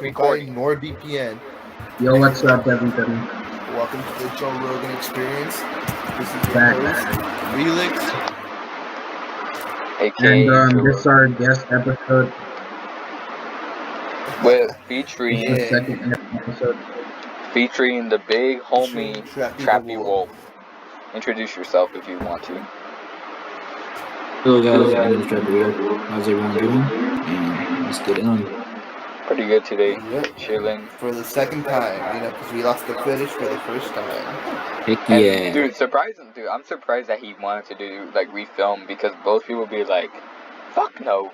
recording. NordVPN. Yo, what's up, everybody? Welcome to the Joe Rogan Experience. This is your Back. host, Felix. AKA And this is our guest episode. with This featuring is the second episode. featuring the big homie Trappy Trappy the Wolf. Introduce yourself if you want to. Hello guys, my name is Trappy Wolf. How's everyone doing? And let's get it on. Pretty good today. Yep. Chilling. For the second time, because we lost the footage for the first time. Heck And yeah. dude, I'm surprised that he wanted to do like refilm because both people would be like, fuck no.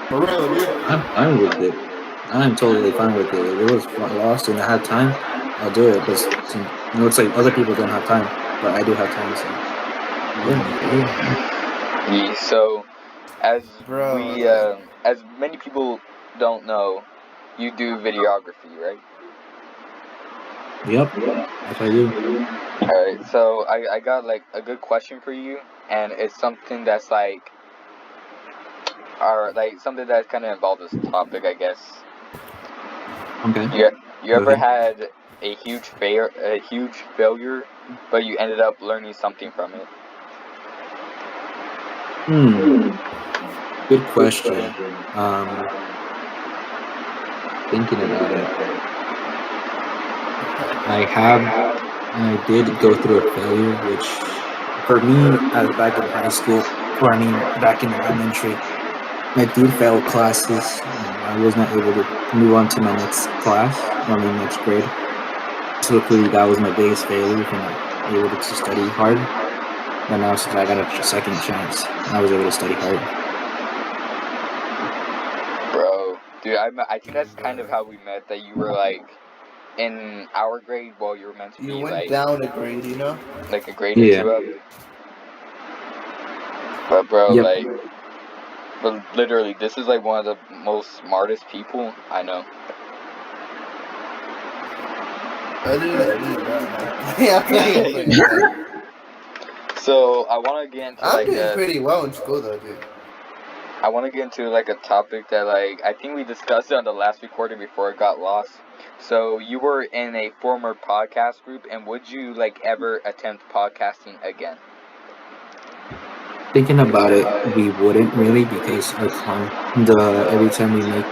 For real, dude. I'm fine with it. I'm totally fine with it. If it was lost and I had time, I'll do it. Because it looks like other people don't have time, but I do have time. So Yeah, so as Bro, as many people don't know, you do videography, right? yep, if I do. Alright, so I got like a good question for you, and it's something that's like, or like something that's kind of involved this topic, I guess. Okay. You ever had a huge failure, but you ended up learning something from it? Good question. Thinking about it, I did go through a failure, which for me, back in high school, or back in elementary, I did fail classes. I was not able to move on to my next class or my next grade. So luckily, that was my biggest failure from not able to study hard. But now, since I got a second chance, I was able to study hard. Bro, dude, I think that's kind of how we met. That you were like in our grade, while you were meant to you be went like down a grade, like a grade or two up. But bro, Yep. but literally, this is like one of the most smartest people I know. Other than me, bro. Yeah, I'm playing. So I want to get into I'm doing pretty well in school, though, dude. I want to get into like a topic that like I think we discussed it on the last recording before it got lost. So you were in a former podcast group, and would you like ever attempt podcasting again? Thinking about it, we wouldn't really, because every time we make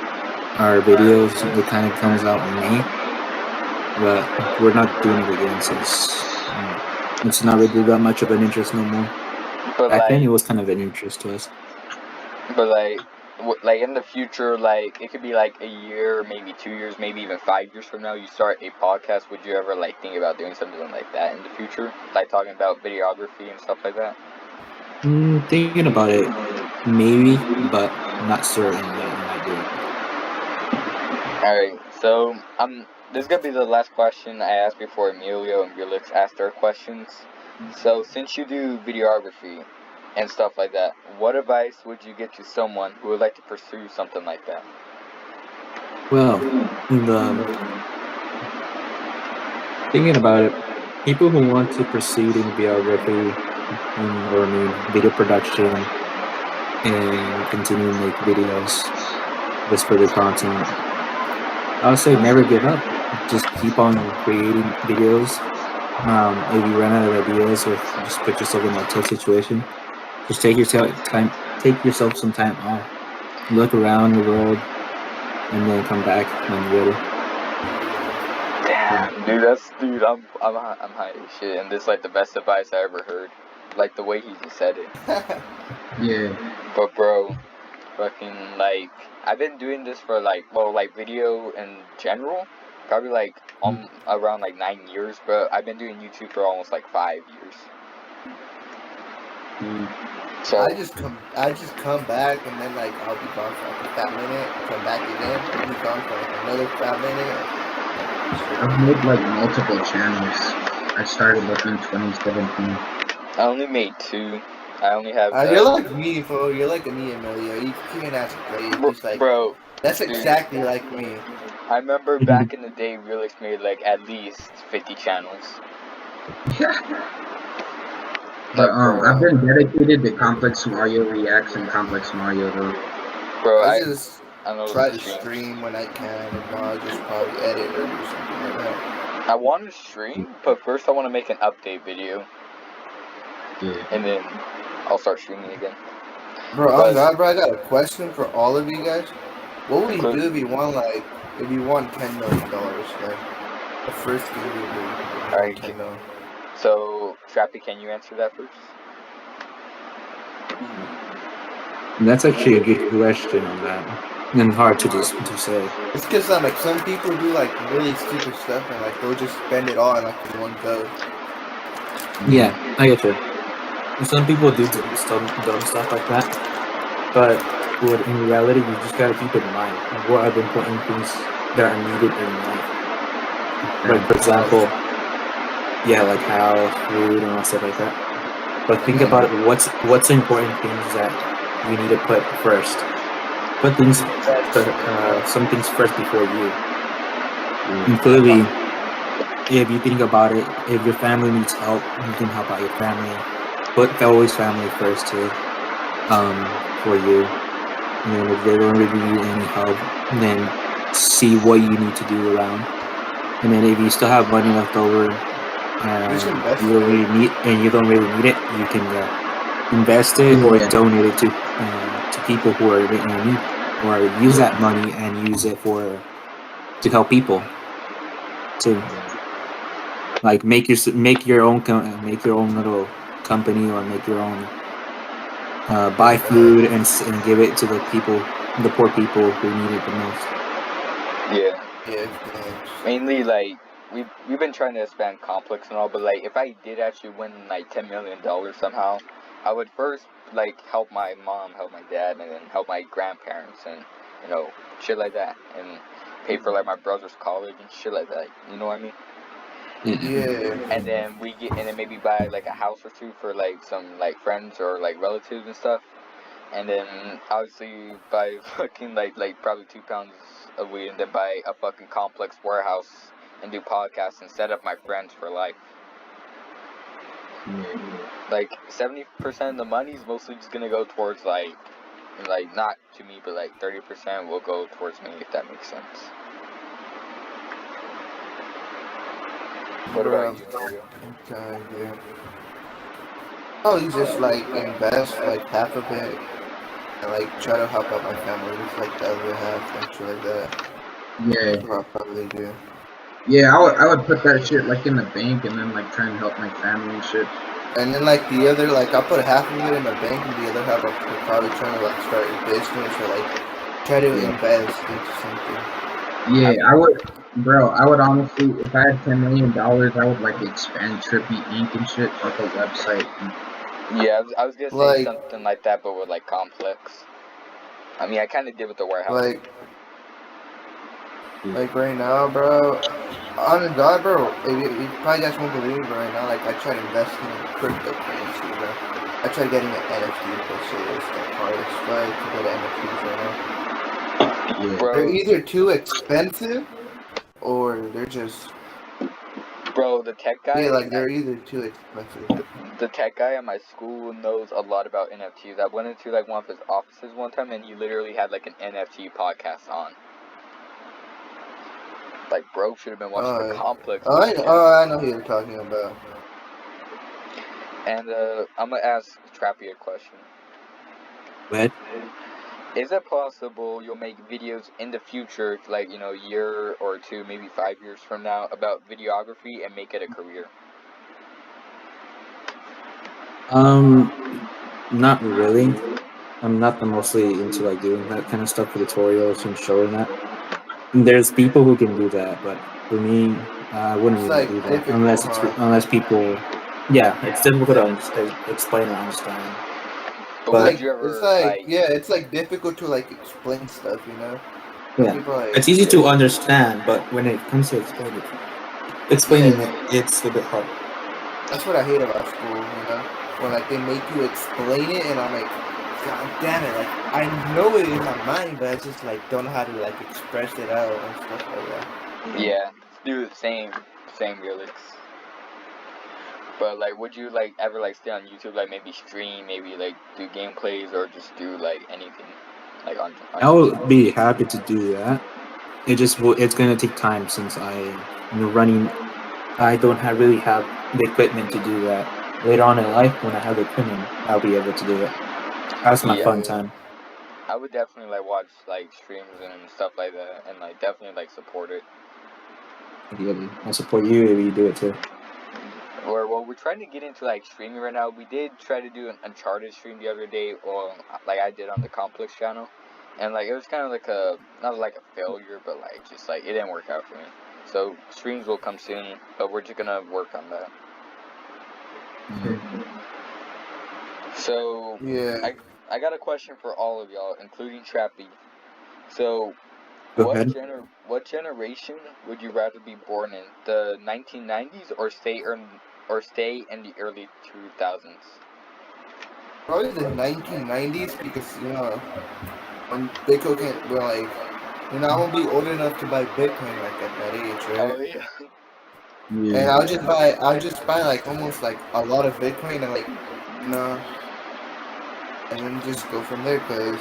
our videos, it kind of comes out May. But we're not doing it again since it's not really that much of an interest no more. But Back then, like, it was kind of an interest to us. but like in the future, like it could be like a year, maybe 2 years, maybe even 5 years from now, you start a podcast. Would you ever like think about doing something like that in the future, like talking about videography and stuff like that? Thinking about it, maybe, but not certain that I might do it. Alright, so this is gonna be the last question I asked before Emilio and Felix asked their questions. So since you do videography and stuff like that, what advice would you give to someone who would like to pursue something like that? Well, thinking about it, people who want to proceed in videography or video production and continue to make videos just for the content, I would say never give up. Just keep on creating videos. If you run out of ideas or just put yourself in a tough situation, just take yourself some time off. Look around the world and then come back when you're ready. Damn, dude, I'm high as shit, and this is like the best advice I ever heard. Like the way he just said it. Yeah. But bro, fucking like I've been doing this for like video in general, probably like around like 9 years, but I've been doing YouTube for almost like 5 years. So I just come back, and then like I'll be gone for like a fat minute, come back again, be gone for like another fat minute. I've made like multiple channels. I started looking in 2017. I only made 2. I only have. You're like me, bro. You're like me, Emilio. You can ask great. Just like, bro, that's exactly like me. I remember back in the day, Relix made like at least 50 channels. But I've been dedicated to Complexz Mario reacts and Complexz Mario though. Bro, I know try to stream. stream when I can. If not, I'll just probably edit or do something like that. I want to stream, but first I want to make an update video, Yeah. and then I'll start streaming again. Bro, But- oh God, bro, I got a question for all of you guys. What would you Include- do if you won $10 million? Like the first thing you would do if you won Alright, 10 million. So, Trappy, can you answer that first? That's actually a good question on that, and hard to say. It's because like some people do like really stupid stuff and like they'll just spend it all in like in one go. Yeah, I get you. And some people do dumb stuff like that, but in reality, you just gotta keep in mind what are the important things that are needed in life. Like, for example, yeah, like house, food, and all stuff like that. But think about it. What's important things that you need to put first? Put things, some things first before you. And clearly, if you think about it, if your family needs help, you can help out your family. Put always family first too, for you. And then if they don't really need any help, then see what you need to do around. And then if you still have money left over, Just invest you don't it. really need it, you can invest it or donate it to people who are in need, or use that money and use it to help people. To like make your own little company, or make your own buy food and give it to the poor people who need it the most. Yeah. Yeah. Mainly, like, we've been trying to expand Complexz and all, but, like, if I did actually win, like, $10 million somehow, I would first, like, help my mom, help my dad, and then help my grandparents, and, you know, shit like that, and pay for, like, my brother's college and shit like that, you know what I mean? Yeah. And then maybe buy, like, a house or two for, like, some, like, friends or, like, relatives and stuff. And then obviously buy fucking like probably 2 pounds of weed, and then buy a fucking Complexz warehouse and do podcasts and set up my friends for life. Like 70% of the money is mostly just gonna go towards like not to me, but like 30% will go towards me, if that makes sense. What about you, Mario? Okay, yeah. Probably just like invest like half of it and like try to help out my family with like the other half and shit like that. Yeah. That's what I'll probably do. Yeah, I would put that shit like in the bank and then like try and help my family and shit. And then like the other, like I'll put half of it in the bank and the other half I'll probably try to like start a business or like try to invest into something. Yeah, I would honestly, if I had $10 million, I would like expand Trippy Inc. and shit, like a website. Yeah, I was gonna say Like- something like that, but with like Complexz. I mean, I kind of did with the warehouse. Like right now, bro. On the God, bro. You probably guys won't believe it, but right now, like I tried investing in cryptocurrency, bro. I tried getting an NFT, but shit, it's the hardest fight to get NFTs right now. Bro, They're either too expensive or they're just the tech guy. yeah, like they're either too expensive. The tech guy at my school knows a lot about NFTs. I went into like one of his offices one time, and he literally had like an NFT podcast on. Like, bro should have been watching the Complexz. I know who you're talking about. And I'm gonna ask Trappy a question. What? Is it possible you'll make videos in the future, like, you know, a year or two, maybe 5 years from now, about videography and make it a career? Not really. I'm not mostly into like doing that kind of stuff, tutorials and showing that. And there's people who can do that, but for me, I wouldn't It's really like do that difficult, unless people. Yeah, it's difficult to explain or understand. But would you ever, it's like difficult to like explain stuff, you know. yeah, People like, it's easy to understand, but when it comes to explaining it, it's a bit hard. That's what I hate about school, you know. When like they make you explain it, and I'm like, God damn it! Like I know it in my mind, but I just like don't know how to like express it out and stuff like that. Yeah, do the same lyrics. But like, would you like ever like stay on YouTube, like maybe stream, maybe like do gameplays, or just do like anything, like on I will YouTube. be happy to do that. It's gonna take time since I don't really have the equipment to do that. Later on in life, when I have the equipment, I'll be able to do it. That's my Yeah. fun time. I would definitely like watch like streams and stuff like that, and like definitely like support it. Ideally, I'll support you if you do it too. Or well, we're trying to get into like streaming right now. We did try to do an Uncharted stream the other day, or like I did on the Complexz channel, and like it was kind of like not like a failure, but like just like it didn't work out for me. So streams will come soon, but we're just gonna work on that. So Yeah. I got a question for all of y'all, including Trappy. So Go ahead. what generation would you rather be born in? The 1990s or stay in the early 2000s? Probably the 1990s because, you know, when Bitcoin can't, well, like, you know, I won't be old enough to buy Bitcoin like at that age, right? Oh yeah. And Yeah. I'll just buy like almost like a lot of Bitcoin and like, you know, and then just go from there because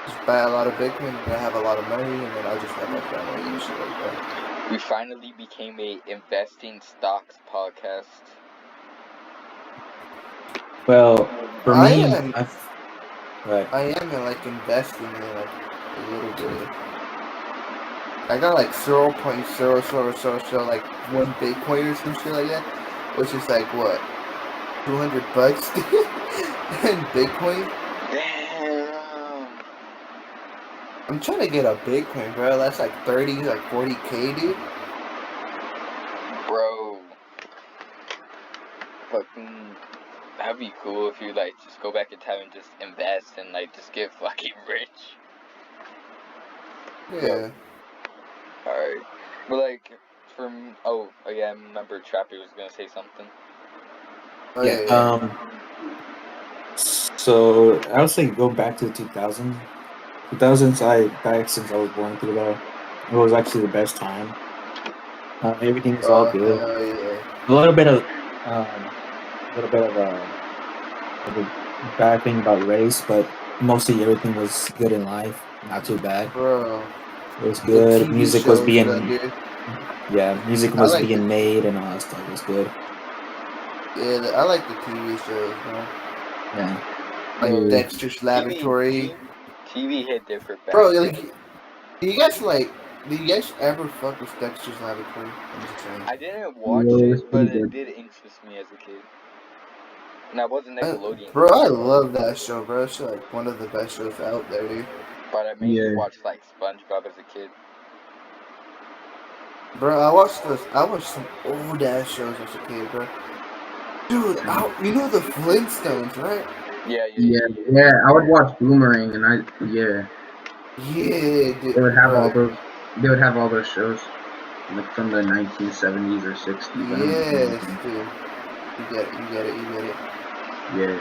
just buy a lot of Bitcoin and I have a lot of money and then I'll just have my family and shit like that. We finally became a investing stocks podcast. Well, for I me, am, right. I am like investing in like a little bit. I got like 0.0000 like one Bitcoin or some shit like that, which is like what, $200 in Bitcoin. Damn. I'm trying to get a Bitcoin, bro. That's like 40K, dude. Bro. Fucking that'd be cool if you like just go back in time and just invest and like just get fucking rich. Yeah. Alright. But like oh yeah, I remember Trappy was gonna say something. Oh Yeah. yeah. So I would say go back to the 2000s. 2000s. Back since I was born through there, it was actually the best time. Everything was all Oh good. hell yeah. A little bit of a bad thing about race, but mostly everything was good in life. Not too bad. Bro. It was The good. TV Music was shows, being dude. music I was like being made and all that stuff. It was good. I like the TV shows, man. Yeah. Like Yo, Dexter's Laboratory. TV hit different back Bro, then. like, do you guys ever fuck with Dexter's Laboratory? I'm just saying. I didn't watch Yeah, it, it's but pretty it good. did interest me as a kid. And I wasn't Nickelodeon Bro, kid, I so love that show, bro. It's like one of the best shows out there, dude. but I mainly Yeah. watched like SpongeBob as a kid. Bro, I watched some old ass shows as a kid, bro. Dude, you know the Flintstones, right? Yeah. Yeah. I would watch Boomerang, and Yeah, they dude, would have all bro. those. They would have all those shows, like from the 1970s or 60s. Yes, dude. You get it. Yeah.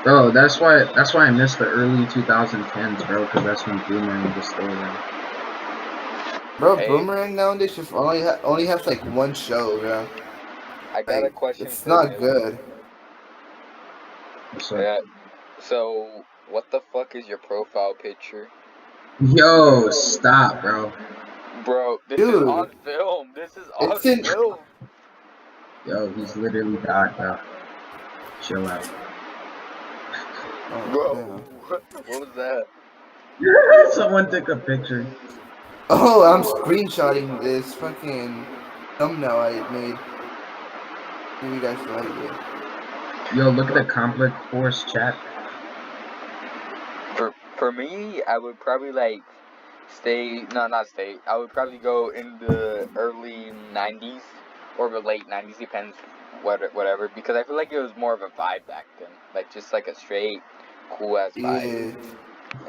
Bro, that's why I miss the early 2010s, bro, because that's when Boomerang was still around. Bro, Hey, Boomerang nowadays just only has like one show, bro. I got a Like, question it's for not Emilio. good. So, Yeah. So, what the fuck is your profile picture? yo, stop, bro. Bro, this is Dude, on film. This is on it's in. film. Yo, he's literally died, bro. Chill out. Oh, Bro, damn. what was that? Someone took a picture. Oh, I'm screenshotting this fucking thumbnail I made. Maybe you guys like it. Yo, look at the Complex Force chat. For me, I would probably like not stay. I would probably go in the early 90s or the late 90s, depends whatever, because I feel like it was more of a vibe back then. Like just like a straight cool ass vibe Yeah. in the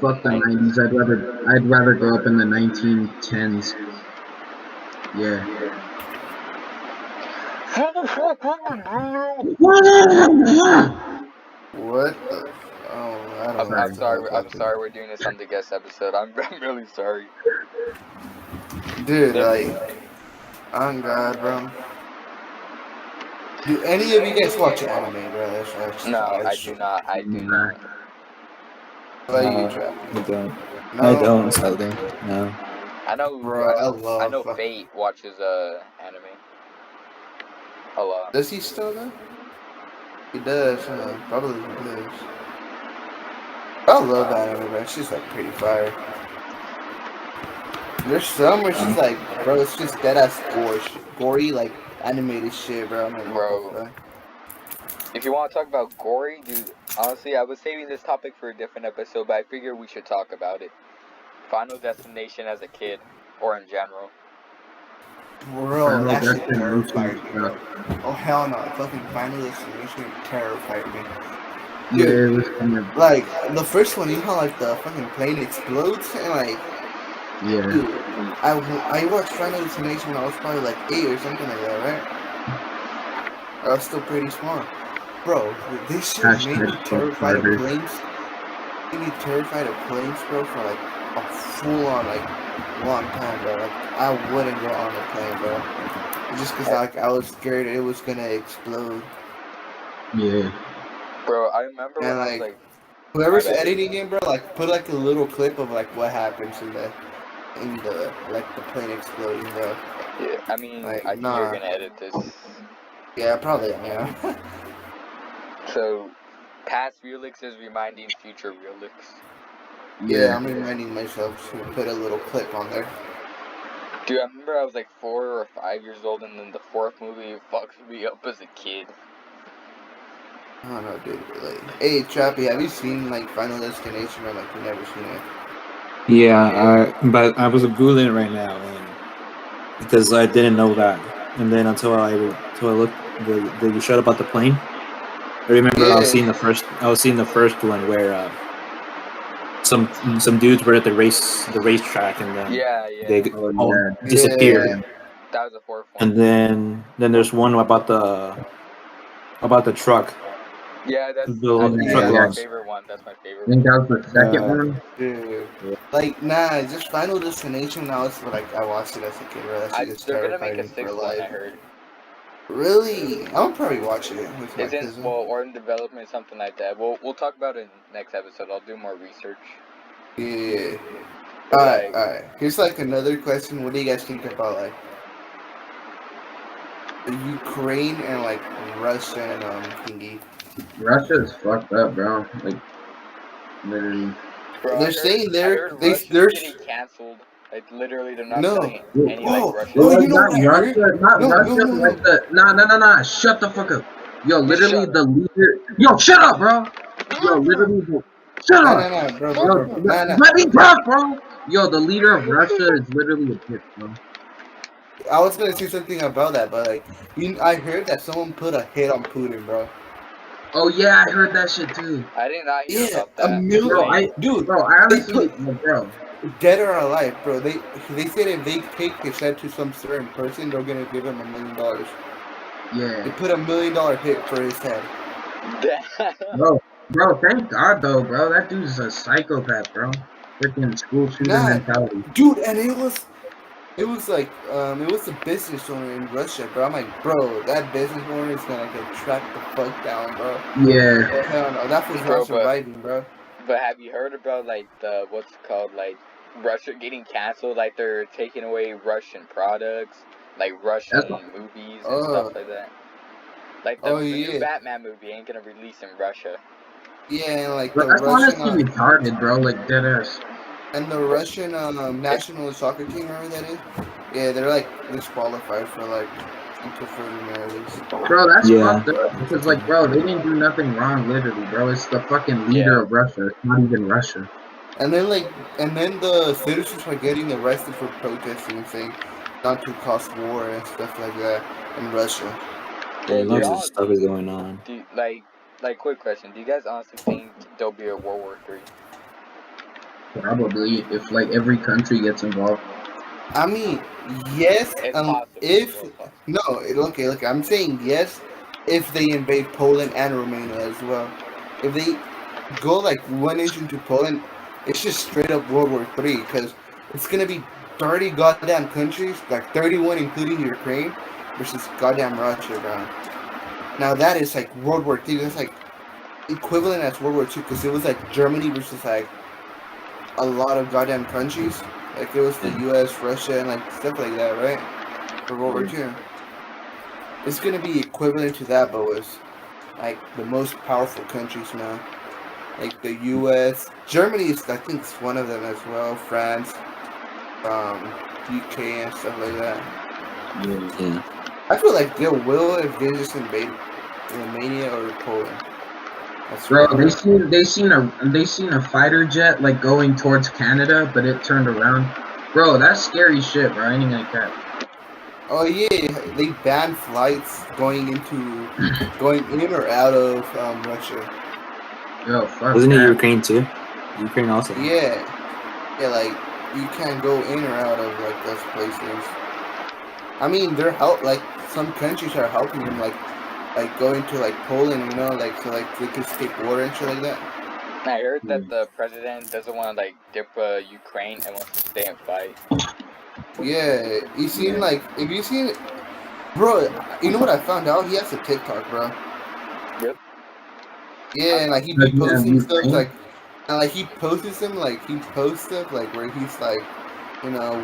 Fuck the 90s. 90s. I'd rather grow up in the 1910s. Yeah. What the? Oh, I don't know I'm what the sorry. hell's I'm happening. sorry. We're doing this on the guest episode. I'm really sorry. Dude, like, on God, bro. Do any of you guys watch anime, bro? No, I do should. not. I do Nah. not. What about you, No, Trap? I don't. No, I don't, sadly. No. bro, I I know love. Fate watches anime a lot. Does he still though? He does, huh? Probably he does. I love anime, bro. She's like pretty fire. There's some where she's like, bro, it's just dead ass gory, like animated shit, bro. I'm like, what the Bro, fuck? if you want to talk about gory, dude, honestly, I was saving this topic for a different episode, but I figure we should talk about it. Final Destination as a kid, or in general. Bro, Final that shit Destination terrified is me, bro. Oh hell no, fucking Final Destination terrified me. Yeah, Dude, it was kind of like the first one, you know how like the fucking plane explodes and like, yeah. dude, I watched Final Destination when I was probably like 8 or something like that, right? I was still pretty small. Bro, this shit made me Hashtag fuck terrified of harder. planes. Made me terrified of planes, bro, for like a full on like long time, bro. Like I wouldn't go on a plane, bro. Just cause like I was scared it was gonna explode. Yeah. Bro, I remember when And I was like like, whoever's my bad. editing it, bro, like put like a little clip of like what happens in the like the plane exploding, bro. Yeah, I mean, Like I think you're nah. gonna edit this. Yeah, probably yeah. So, past Relix is reminding future Relix. Yeah, I'm reminding myself to put a little clip on there. Dude, I remember I was like 4 or 5 years old, and then the fourth movie fucked me up as a kid. I don't know, dude. Like, hey, Trappy, have you seen like Final Destination or like you never seen it? Yeah, but I was googling it right now, and because I didn't know that, and then until I looked, you showed about the plane. I remember I was seeing the first one where some dudes were at the racetrack, and then Yeah, they yeah. all Yeah. disappeared. Yeah. That was the fourth one. And then there's one about the truck. Yeah, that's The truck my loss. favorite one. That's my I favorite think one. that was the second one. Dude. Like, nah, just Final Destination now it's like I watched it as a kid, bro. That shit just They're gonna terrified make a me for sixth one, I life. heard. Really? I'll probably watch it with my It's in, cousin. well, or in development, something like that. We'll talk about it in next episode. I'll do more research. Yeah. But, Alright. Here's like another question. What do you guys think about like Ukraine and like Russia and thingy? Russia is fucked up, bro. Like, literally. bro, They're saying I heard Russia's they're getting canceled. Like, literally, they're not no. selling any, like, Oh, Russian. oh, Well, you know not what I heard? Russia, not No, Russia, no, no, like no. the nah. Shut the fuck up. Yo, literally shut the leader. Yo, shut up, bro. Yo, literally the. Shut up. Nah, bro, Yo, nah. let me talk, bro. Yo, the leader of Russia is literally a bitch, bro. I was gonna say something about that, but like, I heard that someone put a hit on Putin, bro. Oh yeah, I heard that shit too. I did not hear Yeah, about that. Bro, dude. I They honestly, put bro. dead or alive, bro. They said if they take his head to some certain person, they're gonna give him $1 million. They Yeah, put $1 million hit for his head. bro. Thank God though, bro. That dude's a psychopath, bro. Freaking school shooter mentality. Dude, and it was like it was a business owner in Russia, bro. I'm like, bro, that business owner is gonna get tracked the fuck down, bro. Yeah. Hell no, that was Bro, not surviving, bro. But have you heard about, like, the, what's it called, like, Russia getting canceled? Like, they're taking away Russian products, like, Russian movies and stuff like that. Like, the new Batman movie ain't gonna release in Russia. Yeah, and like But the that's Russian honestly retarded, bro. Like deadass. and the Russian national soccer team, remember that is? Yeah, they're like disqualified for like until further notice. Bro, that's Yeah. fucked up. Because like, bro, they didn't do nothing wrong, literally, bro. It's the fucking leader of Russia. It's not even Russia. And then the citizens are getting arrested for protesting and saying not to cause war and stuff like that in Russia. Yeah, lots of stuff is going on. Like, quick question: do you guys honestly think there'll be a World War III? Probably, if like every country gets involved. I mean, yes, It's possible. if no, okay, I'm saying yes, if they invade Poland and Romania as well. If they go like 1 inch into Poland, it's just straight up World War III because it's gonna be 30 goddamn countries, like 31 including Ukraine, versus goddamn Russia, bro. Now that is like World War III. That's like equivalent as World War II because it was like Germany versus like a lot of goddamn countries. Like it was the U.S., Russia, and like stuff like that, right? For World War II. It's gonna be equivalent to that, but with like the most powerful countries now. Like the U.S., Germany is I think it's one of them as well. France, UK, and stuff like that. Yeah. I feel like they will if they just invade Romania or Poland. That's Bro, right. they seen a fighter jet like going towards Canada, but it turned around. Bro, that's scary shit, bro. I ain't gonna cap. Oh yeah, they banned flights going in or out of Russia. Yo, fuck Wasn't it that. Ukraine too? Ukraine also. Yeah, like you can't go in or out of like those places. I mean, they're like some countries are helping them, like going to like Poland, you know, like so like they can escape war and shit like that. I heard that the president doesn't want to like dip Ukraine and wants to stay and fight. Yeah, you seen like if you seen, bro, you know what I found out? He has a TikTok, bro. Yep. Yeah, and like he be posting stuff like, and like he posts them like he posts stuff like where he's like, you know,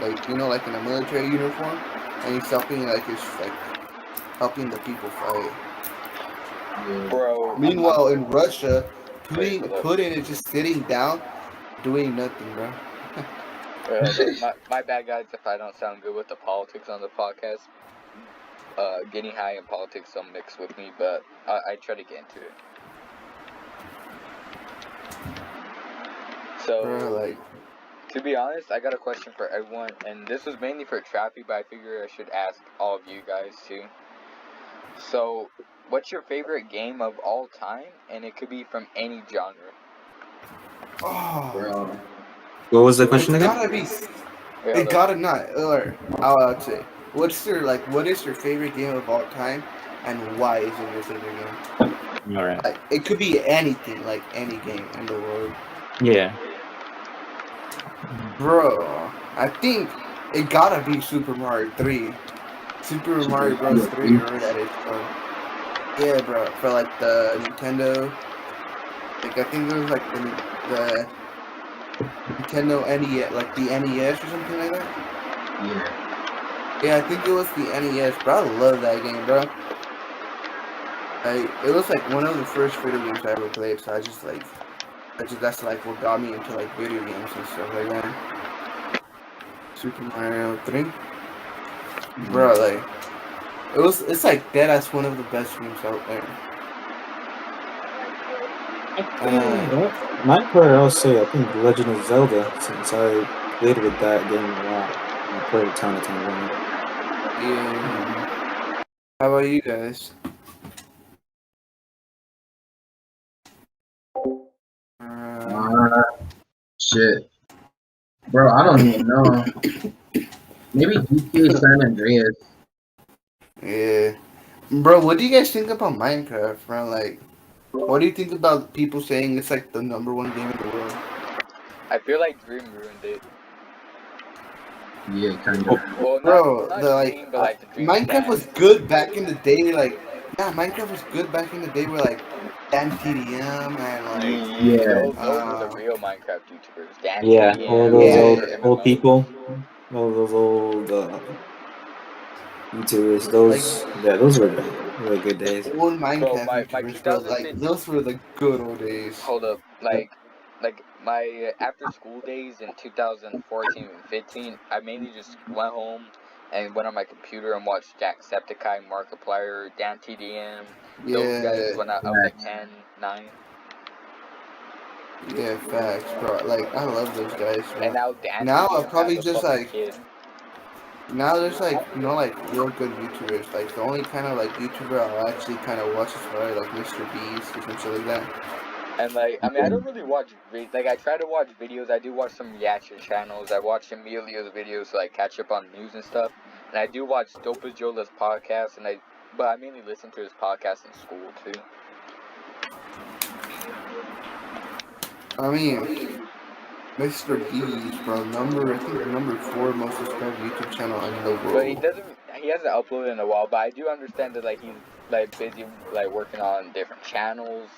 like you know like in a military uniform, and he's helping like his like helping the people fight. Bro. Meanwhile, in Russia, Wait, hold up. Putin is just sitting down, doing nothing, bro. My bad, guys, if I don't sound good with the politics on the podcast. Getting high in politics don't mix with me, but I try to get into it. So, Bro, like, to be honest, I got a question for everyone, and this was mainly for Trappy, but I figure I should ask all of you guys too. So, what's your favorite game of all time? And it could be from any genre. oh, Bro. What was the question it's again? gotta be. Wait, It gotta not. Or I'll say, what is your favorite game of all time, and why is it your favorite game? All right. Like, it could be anything, like any game in the world. Yeah. Bro, I think it gotta be Super Mario 3. Super Mario Bros. 3, remember that is yeah, bro, for like the Nintendo, like I think it was like the Nintendo NES, like the NES or something like that. Yeah, I think it was the NES, bro. I love that game, bro. It was like one of the first video games I ever played, so that's like what got me into like video games and stuff like that. Super Mario 3, bro, like it's like that as one of the best games out there. My player, I'll say, I think Legend of Zelda, since I played with that game a lot. I played a ton of times on it. Yeah. How about you guys? Shit. Bro, I don't even know. Maybe GTA San Andreas. Yeah. Bro, what do you guys think about Minecraft, bro? Like, what do you think about people saying it's like the #1 game in the world? I feel like Dream ruined it. Yeah, kind of. Well, Bro, not the Dream, but like the Dream Minecraft stand. was good back in the day. Like, yeah, Minecraft was good back in the day. Where like Dan TDM and like Those were the real Minecraft YouTubers. Dan Yeah, TDM, all those yeah. old people, all those old YouTubers. Those were really good days. Old Minecraft my YouTubers, bro. Like, those were the good old days. Hold up, like my after school days in 2014 and 15, I mainly just went home and went on my computer and watched Jacksepticeye, Markiplier, Dan TDM, those guys when I was like 10, 9. Yeah, facts, bro. Like, I love those guys, bro. And now Dan Now TDM I'll probably has a just fucking like. kid. Now there's like like real good YouTubers. Like the only kind of like YouTuber I'll actually kind of watch is probably like Mr. Beast or some shit like that. And like, I mean, I don't really watch like I try to watch videos. I do watch some reaction channels. I watch Emilio's videos to like catch up on news and stuff. And I do watch Dopa Jola's podcast. But I mainly listen to his podcast in school too. I mean, Mr. Beast, bro, I think number 4 most subscribed YouTube channel in the world. But he hasn't uploaded in a while. But I do understand that like like busy like working on different channels,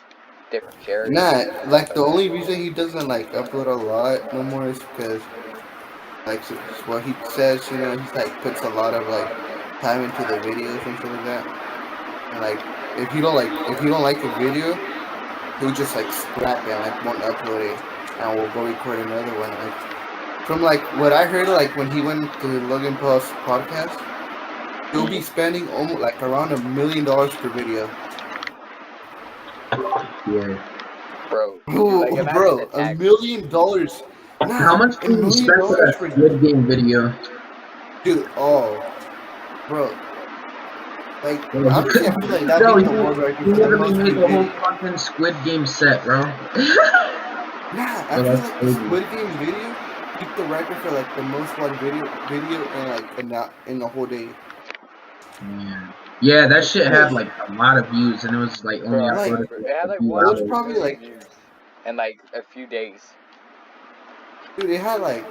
different charities, Nah, stuff like like the that? only reason he doesn't like upload a lot no more is because like what he says, you know, he's like puts a lot of like time into the videos and shit like that. And like if you don't like a video, he'll just like scrap it and like won't upload it, and we'll go record another one. Like from like what I heard, like when he went to Logan Paul's podcast, he'll be spending almost like around $1 million per video. Yeah. Bro, dude, like Oh, imagine the bro, $1 tax. million. How Nah, much $1 did you million spend for that for Squid Game video? dude. Oh, bro. Like Bro, honestly, I feel like that'd no, be the world record he for the literally most made viewed the whole video. fucking Squid Game set, bro. Nah, I Bro, feel that's like the crazy. Squid Game video beat the record for like the most watched video in like in the whole day. Yeah, that Like shit people, had like a lot of views, and it was like only Bro, like uploaded for it like had a like few it was 1 hours. probably million like views in like a few days. dude, it had like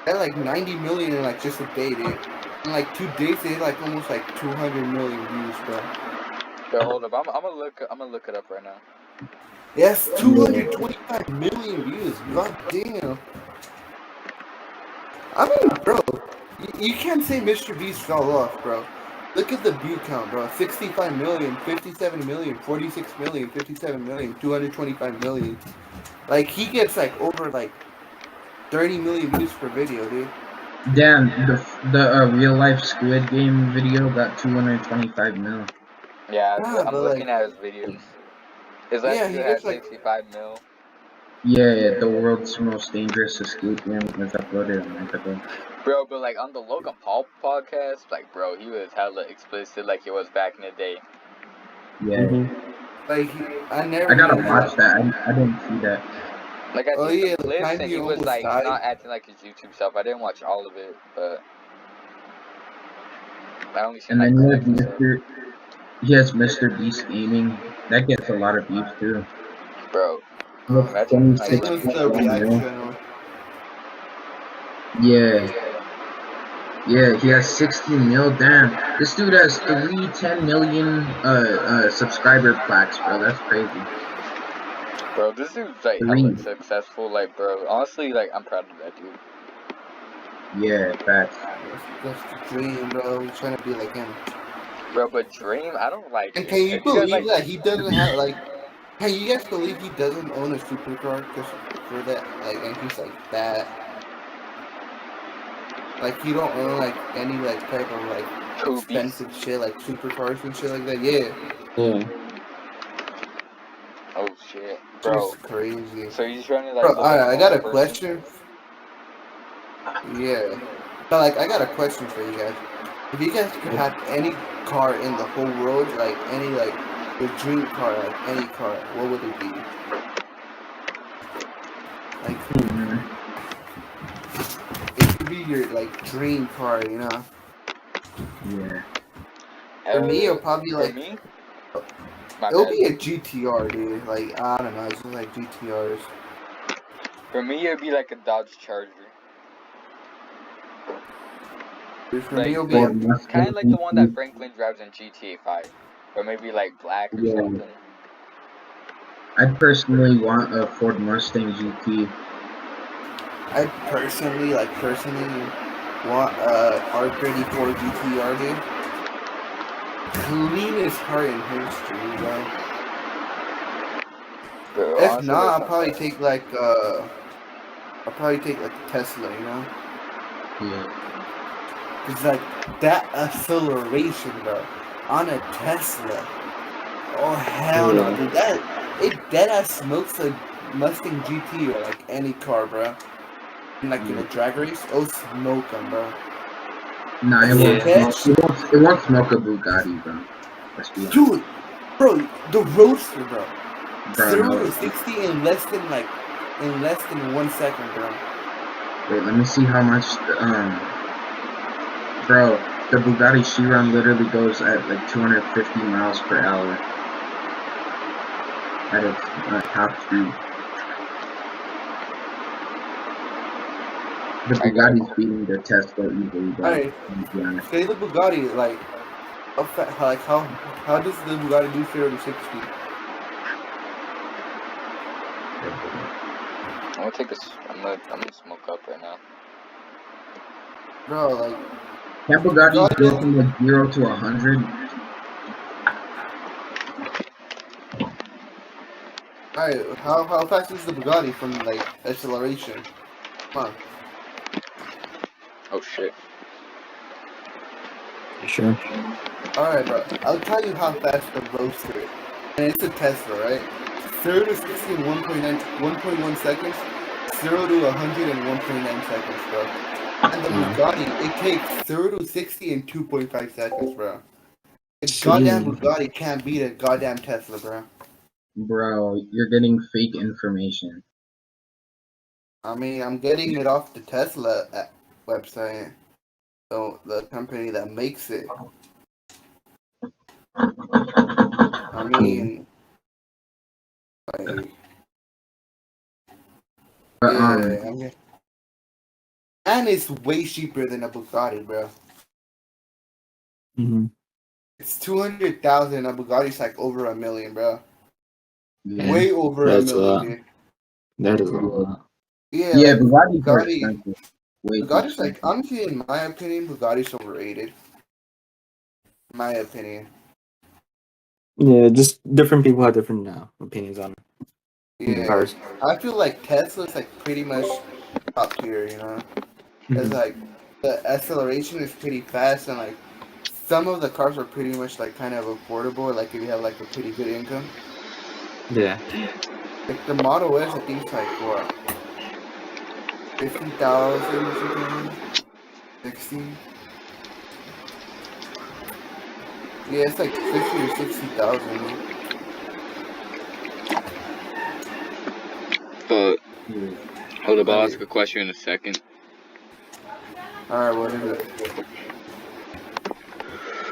90 million in like just a day, dude. In like 2 days, they had like almost like 200 million views, bro. Bro, hold up, I'm gonna look it up right now. Yes, Yeah. 225 million views. God damn. I mean, bro, you can't say Mr. Beast fell off, bro. Look at the view count, bro. 65 million, 57 million, 46 million, 57 million, 225 million. Like, he gets like over like 30 million views per video, dude. Damn, the real life Squid Game video got 225 mil. Yeah, Yeah, I'm but like, looking at his videos. His last yeah, video he has gets like, 65 mil. Yeah, the world's most dangerous escape game was uploaded a month ago. Bro, but like on the Logan Paul podcast, like bro, he was hella explicit like he was back in the day. Yeah, like, I I never gotta knew watch that. that. I didn't see that. Like I Oh seen some yeah, the clips time and he he was almost like died. not acting like his YouTube self. I didn't watch all of it, but I only seen And like then clips and stuff. he has Mr. Beast Gaming. That gets a lot of views too. Bro, He has imagine like Same 26 with running the that. mil. reaction. Yeah, he has 16 mil. Damn, this dude has 10 million subscriber plaques, bro. That's crazy. Bro, this dude's like hella 3. successful. Like bro, honestly, like I'm proud of that dude. Yeah, facts. That's the dream, bro. He's trying to be like him. Bro, but Dream, I don't like And it. can you If you guys believe like, that he doesn't have like? Can you guys believe he doesn't own a supercar just for that? Like, and he's like that. Like, he don't own like any like type of like Who Beast? expensive shit like supercars and shit like that. Yeah, Yeah. Oh shit, bro. just crazy. So he's trying to like Bro, look like a I got normal a person. question. Yeah, but like I got a question for you guys. If you guys could have any car in the whole world, like any like your dream car, like any car, what would it be? Like it could be your like dream car, you know. Yeah. For me, it'll probably For like me, my it'll bad. be a GTR, dude. Like I don't know, it's just like GTRs. For me, it'd be like a Dodge Charger. Dude, for Like, me, it'll be a kind of like the one that Franklin drives in GTA 5, or maybe like black or Yeah. something. I personally want a Ford Mustang GT. I personally want a R34 GTR, dude. Cleanest car in history, bro. Bro, If honestly, not, that I'll sounds probably fast. take like a Tesla, you know? Yeah. Cause like that acceleration, bro, on a Tesla. Oh hell no, Yeah. dude! That ass smokes a Mustang GT or like any car, bro. And like in a drag race, oh smoke 'em, bro. Nah, it Yeah. won't smoke. It won't smoke a Bugatti, bro. Let's be honest. Dude, bro, the roadster, bro. Bro, 0 no. to 60 in less than 1 second, bro. Wait, let me see how much. Bro, the Bugatti Chiron literally goes at like 250 miles per hour. At its top speed. The I got Bugatti's beating the Tesla easily, bro. Alright, To be honest. say the Bugatti, like, How does the Bugatti do 0 to 60? I'm gonna smoke up right now. Bro, like Can Bugatti go from like 0 to 100? alright, how fast is the Bugatti from like acceleration? Come on. Oh shit. Sure. Alright, bro. I'll tell you how fast the Roadster is. And it's a Tesla, right? 0 to 60 in 1.1 seconds. 0 to 100 in 1.9 seconds, bro. And the Bugatti, it takes 0 to 60 in 2.5 seconds, bro. The goddamn Bugatti can't beat a goddamn Tesla, bro. Bro, you're getting fake information. I mean, I'm getting it off the Tesla website. So the company that makes it. I mean, like, But yeah, I mean, and it's way cheaper than a Bugatti, bro. Mm-hmm. It's 200,000. A Bugatti's like over $1 million, bro. Yeah, Way over $1 that's a lot. million, dude. That is a lot. Yeah, yeah, like Bugattis are Bugatti. expensive. Way too Bugatti's like, expensive. honestly, in my opinion, Bugatti's overrated. My opinion. Yeah, just different people have different opinions on Yeah, cars. I feel like Tesla's like pretty much top tier, you know. Cause Mhm. like the acceleration is pretty fast and like some of the cars are pretty much like kind of affordable. Like if you have like a pretty good income. Yeah. Like the Model S, I think it's like what 50,000 or something. 60. Yeah, it's like 50 or 60,000. But Yeah. hold up, I'll Like, ask a question in a second. all right, what is it?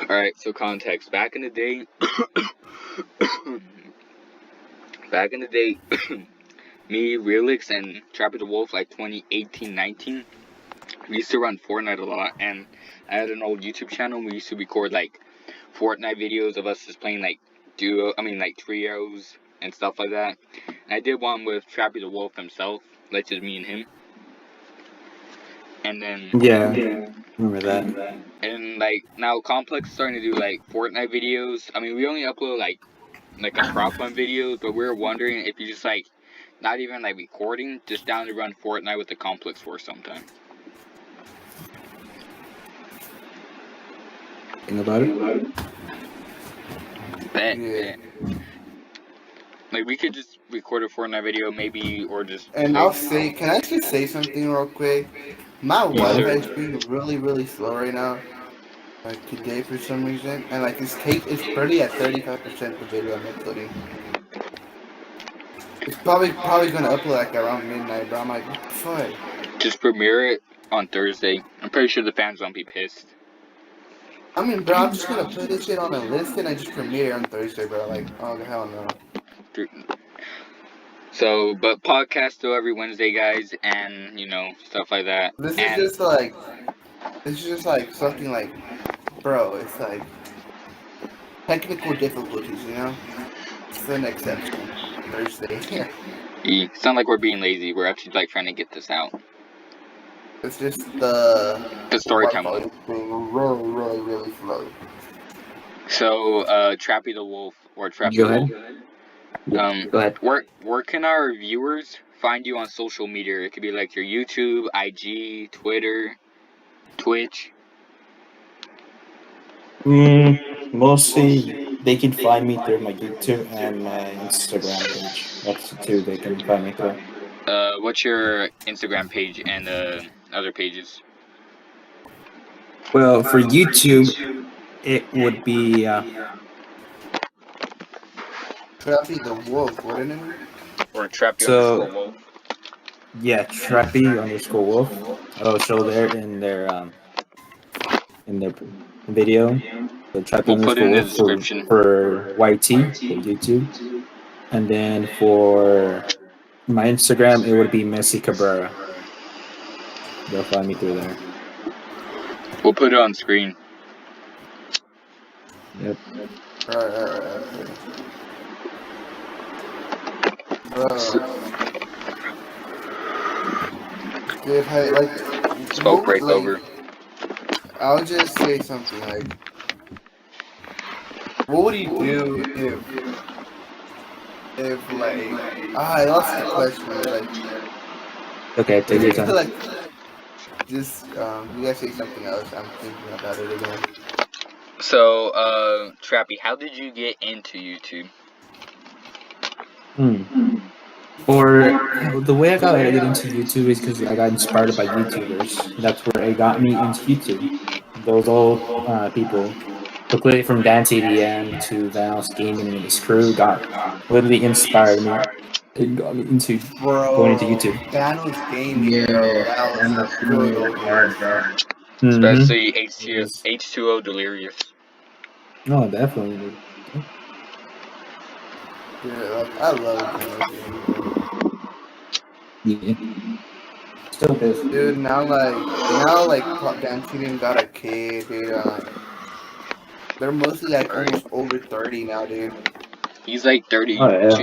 All right, so context. Back in the day, me, Relix, and Trapper the Wolf, like 2018, 19, we used to run Fortnite a lot, and I had an old YouTube channel. We used to record like Fortnite videos of us just playing like trios and stuff like that. And I did one with Trappy the Wolf himself, like just me and him. And then Yeah. Remember that? and like now Complexz is starting to do like Fortnite videos. I mean, we only upload like a prop fun videos, but we were wondering if you just like not even like recording, just down to run Fortnite with the Complexz for sometime. Think about it. Bet. Like we could just record a Fortnite video, maybe, or just And like I'll say, can I just say something real quick? My yes, Wi-Fi sir. is being really slow right now. Like today for some reason, and like it's barely at 35% the video I'm uploading. It's probably gonna upload like around midnight, but I'm like, what the fuck? Just premiere it on Thursday. I'm pretty sure the fans won't be pissed. I mean, bro, I'm just gonna put this shit on a list and I just premiere it on Thursday, bro. Like, oh hell no. So, but podcast still every Wednesday, guys, and stuff like that. This is And just like something like, bro, it's like technical difficulties, you know? It's an exception. Thursday. it's not like we're being lazy. We're actually like trying to get this out. It's just the story time Wi-Fi mode. is being really slow. So, Trappy the Wolf or Trappy Go the ahead. Wolf. Go ahead. Where can our viewers find you on social media? It could be like your YouTube, IG, Twitter, Twitch. Mostly they can find me through my YouTube and my Instagram page. That's the two they can find me through. What's your Instagram page and other pages? Well, for YouTube, it would be Trappy the Wolf, wouldn't it? Or Trappy so _ Wolf. yeah, Trappy_Wolf. It'll show there in their video. So We'll put it in the Trappy_Wolf description. for YT for YouTube, and then for my Instagram, it would be Messi Cabrera. They'll find me through there. We'll put it on screen. Yep. Right. Bro, if I like, Smoke break over. I'll just say something like, what would you do if like, I lost the question, like, Okay, take your time. like, just you guys say something else. I'm thinking about it again. So, Trappy, how did you get into YouTube? Or the way I got into YouTube is because I got inspired by YouTubers. That's where it got me into YouTube. Those old people, literally from Dan TVM to Val's Gaming and his crew, got literally inspired me. It got me into going into Bro, YouTube. Thanos Gaming, Yeah, bro. That was that a must be good really old hard, days. bro. Especially Yes. H2O Delirious. Oh, definitely. Yeah, like I love Thanos Gaming, bro. Yeah. Still is. Dude, now Dan TVM got a kid, dude. They're mostly like almost over 30 now, dude. He's like 32. Oh yeah.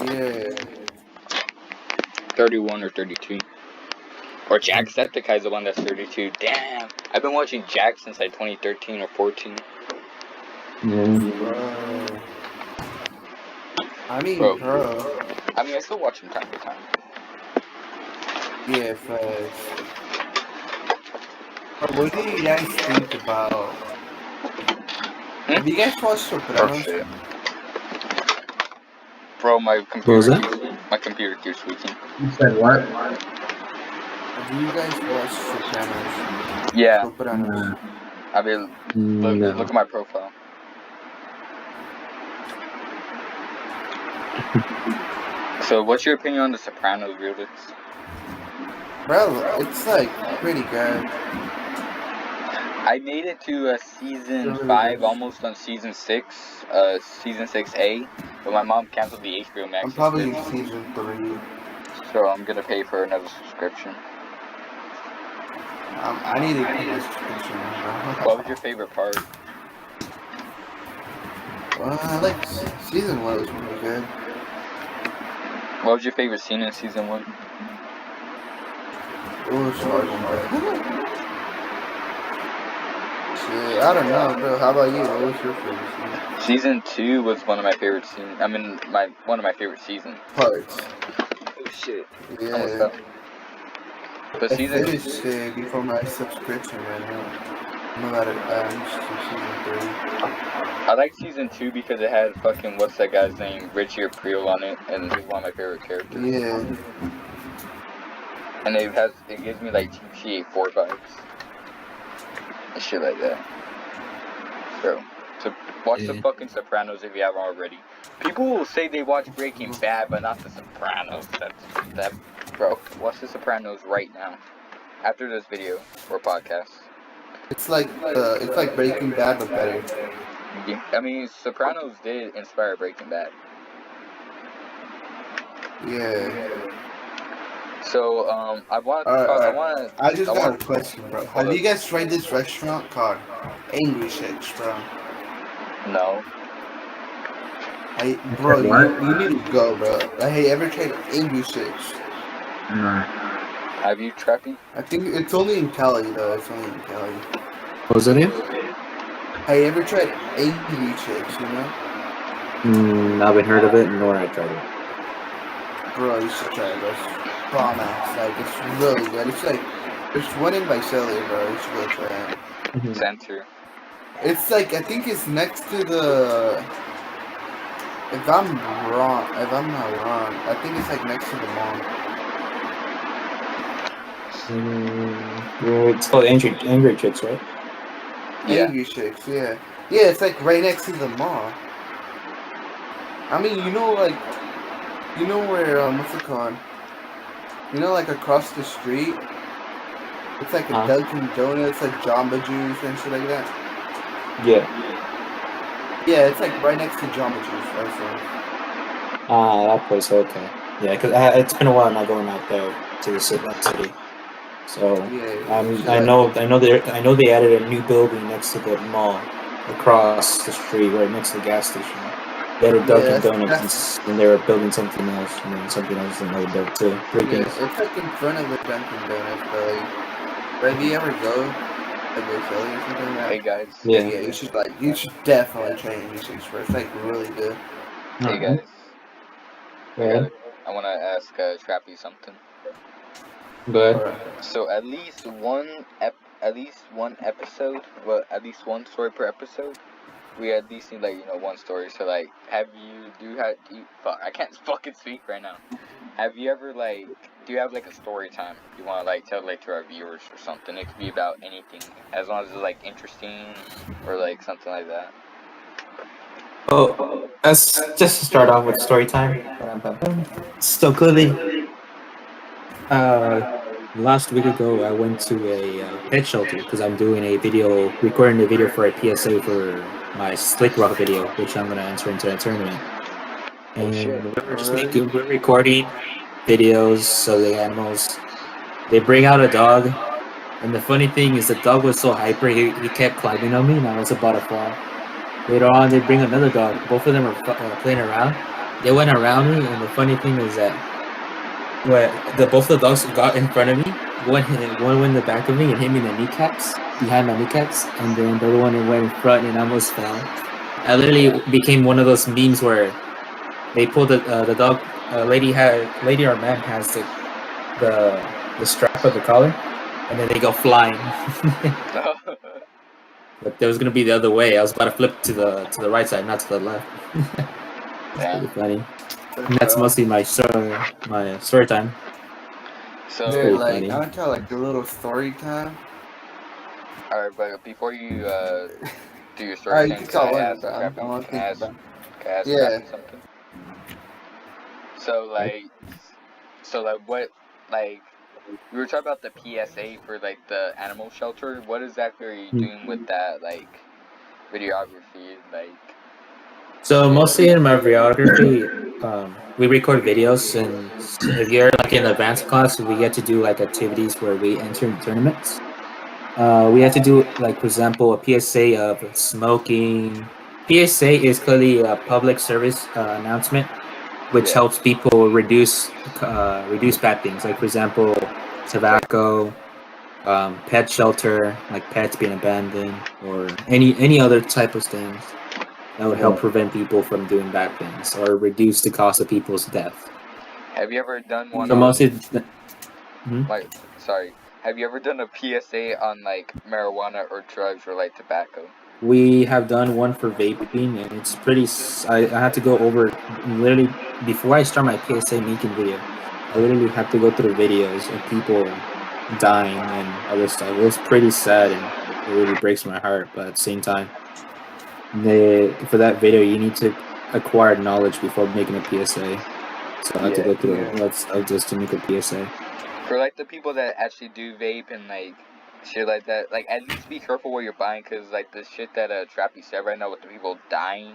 Yeah. 31 or 32. Or Jacksepticeye's the one that's 32. Damn. I've been watching Jack since like 2013 or 14. Yeah. Bro. I mean, Bro. I mean, I still watch him time to time. Yeah, facts. But what do you guys think about? Have you guys watched Sopranos? Shit. Bro, my What was computer that? keeps tweaking. You said what? Have you guys watched Sopranos? Yeah. Sopranos. I mean, No. look at my profile. So, what's your opinion on The Sopranos, Realix? Bro, it's like pretty good. I made it to season 5, almost on season 6, season 6A, but my mom canceled the HBO Max. I'm probably in instead. season 3. So I'm gonna pay for another subscription. I need to pay my subscription. What was your favorite part? Well, I like season 1 was pretty good. What was your favorite scene in season 1? It was hard one, bro. Shit, I don't know, bro. How about you? What was your favorite scene? Season 2 was one of my favorite scenes. I mean, one of my favorite seasons. Parts. Oh shit. Yeah. Almost fell. But I season finished it before my subscription right now. I'm about to season 3. I like season 2 because it had fucking what's that guy's name, Richie Aprile on it, and he's one of my favorite characters. Yeah. And it gives me like GTA 4 vibes and shit like that. Bro, so watch the fucking Sopranos if you haven't already. People will say they watch Breaking Bad, but not the Sopranos. Bro, watch the Sopranos right now, after this video or podcast. It's like Breaking Bad but better. Yeah, I mean, Sopranos did inspire Breaking Bad. Yeah. So, I just got a question, bro. Have you guys tried this restaurant called Angry Chicks, bro? No. Bro, you need to go, bro. Hey, ever tried Angry Chicks? No. Have you, Trappy? I think it's only in Cali, though. It's only in Cali. What was that name? Hey, ever tried Angry Chicks, you know? I haven't heard of it, nor I tried it. Bro, you should try this. Bomb ass. Like, it's really good. It's like, there's one in Visalia, bro. You should go try it. Center. It's like, I think it's next to the... If I'm not wrong, I think it's like next to the mall. It's called Angry Chicks, right? Yeah. Angry Chicks, yeah. Yeah, it's like right next to the mall. I mean, you know where, what's it called? You know, like across the street? It's like a Dunkin' Donuts, like Jamba Juice and shit like that. Yeah. Yeah, it's like right next to Jamba Juice, That place, okay. Yeah, because it's been a while not going out there to that city. So yeah, I know they added a new building next to the mall. across the street, right next to the gas station. They had a Dunkin' Donuts, and they were building something else, and then something else another built too. Three Yeah, things. it's like in front of the Dunkin' Donuts, but like, if you ever go to go Philly or something like that, Hey guys. Yeah. yeah, you should definitely try Music Express. It's like really good. Hey guys. Yeah. I want to ask Trappy something. But Alright. So at least one episode, well, at least one story per episode. We at least need one story. So like, fuck, I can't fucking speak right now. Have you ever do you have a story time you want to tell to our viewers or something? It could be about anything, as long as it's interesting or something like that. oh, let's just to start off with story time. So clearly, last week ago, I went to a pet shelter because I'm doing recording a video for a PSA for my Slick Rock video, which I'm gonna enter into a tournament. And we're recording videos of the animals. They bring out a dog, and the funny thing is the dog was so hyper, he kept climbing on me, and I was about to fall. Later on, they bring another dog. Both of them are playing around. They went around me, and the funny thing is that both the dogs got in front of me. One went in the back of me and hit me in the kneecaps, behind my kneecaps, and then the other one went in front and almost fell. I literally became one of those memes where they pulled the dog. Lady or man has the strap of the collar, and then they go flying. But there was gonna be the other way. I was about to flip to the right side, not to the left. It's pretty funny. And that's mostly my story time. So Yeah, pretty like funny. I want to tell a little story time. Alright, but before you do your story Alright, you time, can can tell I one. ask Trappy Yeah. something? So what we were talking about the PSA for the animal shelter. What exactly are you doing with that videography? So mostly in my videography, we record videos, and if you're in advanced class, we get to do activities where we enter in tournaments. We have to do for example, a PSA of smoking. PSA is clearly a public service announcement, which helps people reduce bad things. Like for example, tobacco, pet shelter, like pets being abandoned, or any other type of things that would help prevent people from doing bad things or reduce the cost of people's death. Have you ever done one So on mostly, Have you ever done a PSA on marijuana or drugs or tobacco? we have done one for vaping, and it's pretty. I had to go over literally before I start my PSA making video. I literally had to go through videos of people dying and other stuff. It was pretty sad, and it really breaks my heart. But at the same time, for that video, you need to acquire knowledge before making a PSA. So I had to go through a lot of stuff just to make a PSA. For the people that actually do vape and shit like that, at least be careful what you're buying, because the shit that Trappy said right now with the people dying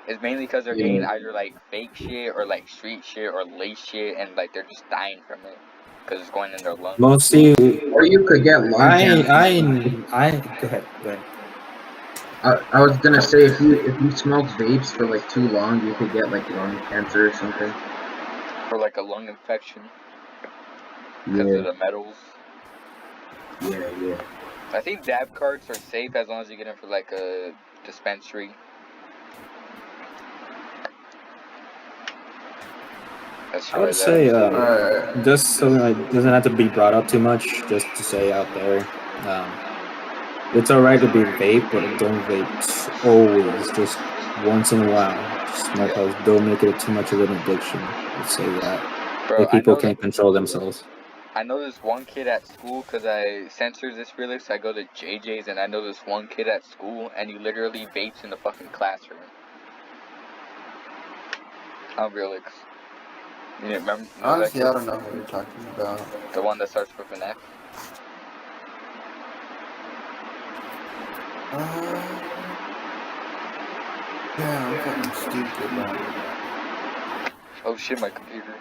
is mainly because they're getting either fake shit or street shit or lace shit, and they're just dying from it because it's going in their lungs. Mostly, or you could get lung cancer. Go ahead. I was gonna say if you smoke vapes for too long, you could get lung cancer or something. For a lung infection because of the metals. Yeah. I think dab cards are safe as long as you get them for a dispensary. I would say just something doesn't have to be brought up too much. Just to say out there, it's alright to be vape, but don't vape always. Just once in a while, smoke. Don't make it too much of an addiction. I'd say that. Bro, People can't control themselves. I know this one kid at school, because I censored this really, so I go to JJ's, and I know this one kid at school, and he literally vapes in the fucking classroom. I'm real you remember? Honestly, I don't know what you're talking about. The one that starts with an F? Yeah, I'm fucking stupid, man. Oh shit, my computer.